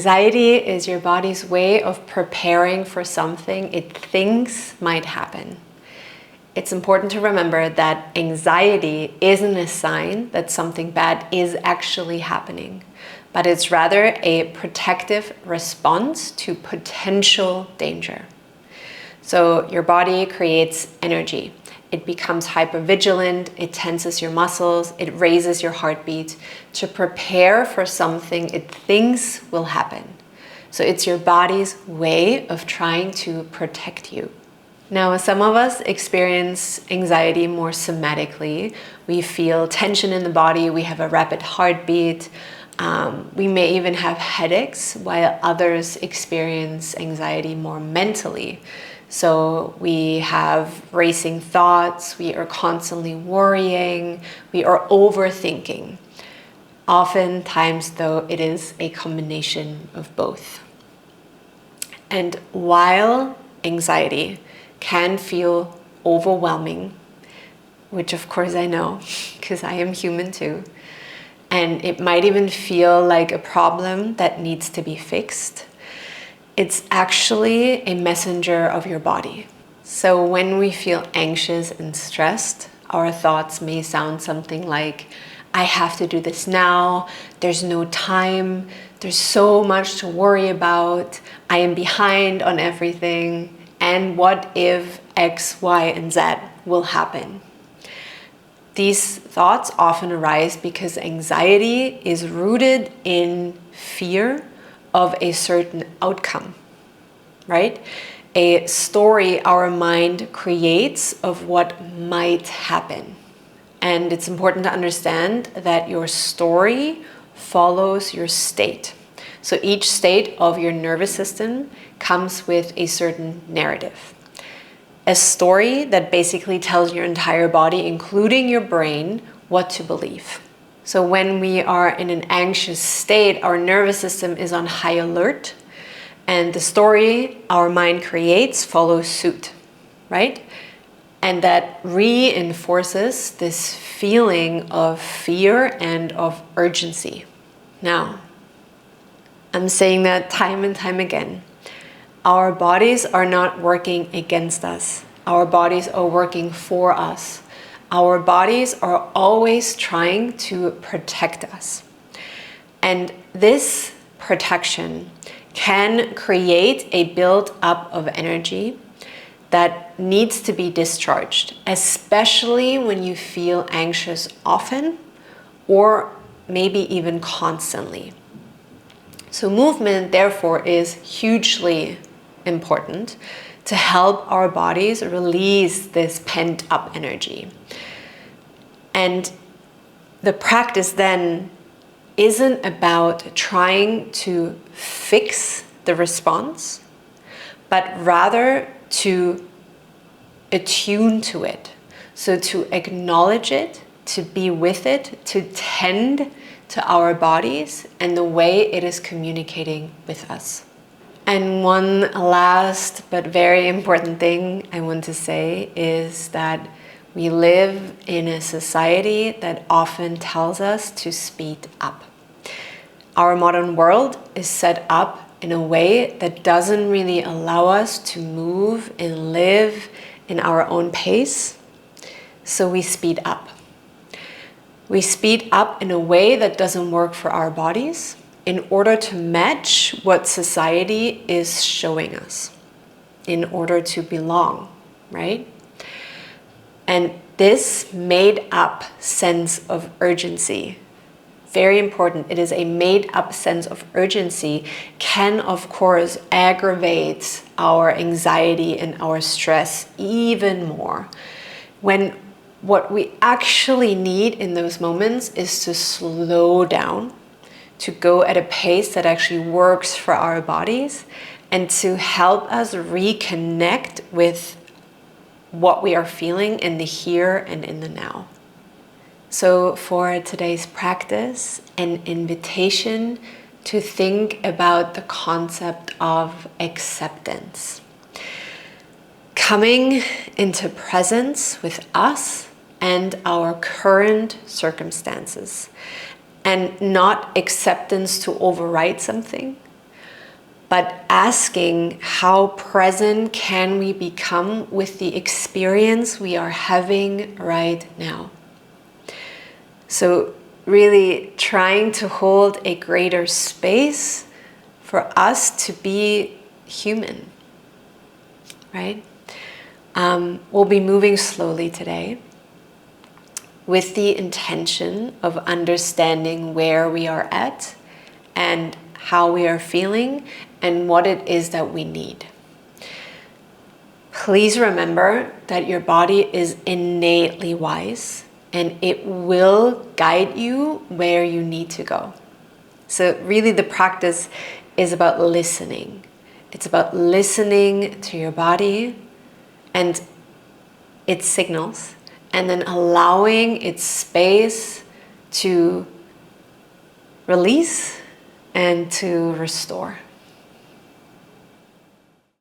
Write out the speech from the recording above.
Anxiety is your body's way of preparing for something it thinks might happen. It's important to remember that anxiety isn't a sign that something bad is actually happening, but it's rather a protective response to potential danger. So your body creates energy. It becomes hypervigilant, it tenses your muscles, it raises your heartbeat to prepare for something it thinks will happen. So it's your body's way of trying to protect you. Now, some of us experience anxiety more somatically. We feel tension in the body, we have a rapid heartbeat, we may even have headaches, while others experience anxiety more mentally. So we have racing thoughts, we are constantly worrying, we are overthinking. Oftentimes, though, it is a combination of both. And while anxiety can feel overwhelming, which of course I know, because I am human too, and it might even feel like a problem that needs to be fixed, it's actually a messenger of your body. So when we feel anxious and stressed, our thoughts may sound something like, I have to do this now, there's no time, there's so much to worry about, I am behind on everything, and what if X, Y, and Z will happen? These thoughts often arise because anxiety is rooted in fear of a certain outcome, right? A story our mind creates of what might happen. And it's important to understand that your story follows your state. So each state of your nervous system comes with a certain narrative. A story that basically tells your entire body, including your brain, what to believe. So when we are in an anxious state, our nervous system is on high alert, and the story our mind creates follows suit, right? And that reinforces this feeling of fear and of urgency. Now, I'm saying that time and time again. Our bodies are not working against us. Our bodies are working for us. Our bodies are always trying to protect us. And this protection can create a build-up of energy that needs to be discharged, especially when you feel anxious often or maybe even constantly. So movement, therefore, is hugely important to help our bodies release this pent-up energy. And the practice then isn't about trying to fix the response, but rather to attune to it. So to acknowledge it, to be with it, to tend to our bodies and the way it is communicating with us. And one last but very important thing I want to say is that we live in a society that often tells us to speed up. Our modern world is set up in a way that doesn't really allow us to move and live in our own pace, so we speed up. We speed up in a way that doesn't work for our bodies, in order to match what society is showing us, in order to belong, right? And this made up sense of urgency, very important, it is a made up sense of urgency, can of course aggravate our anxiety and our stress even more. When what we actually need in those moments is to slow down, to go at a pace that actually works for our bodies, and to help us reconnect with what we are feeling in the here and in the now. So for today's practice, an invitation to think about the concept of acceptance. Coming into presence with us and our current circumstances. And not acceptance to override something, but asking how present can we become with the experience we are having right now. So really trying to hold a greater space for us to be human, right? We'll be moving slowly today with the intention of understanding where we are at and how we are feeling and what it is that we need. Please remember that your body is innately wise and it will guide you where you need to go. So really the practice is about listening. It's about listening to your body and its signals, and then allowing its space to release and to restore.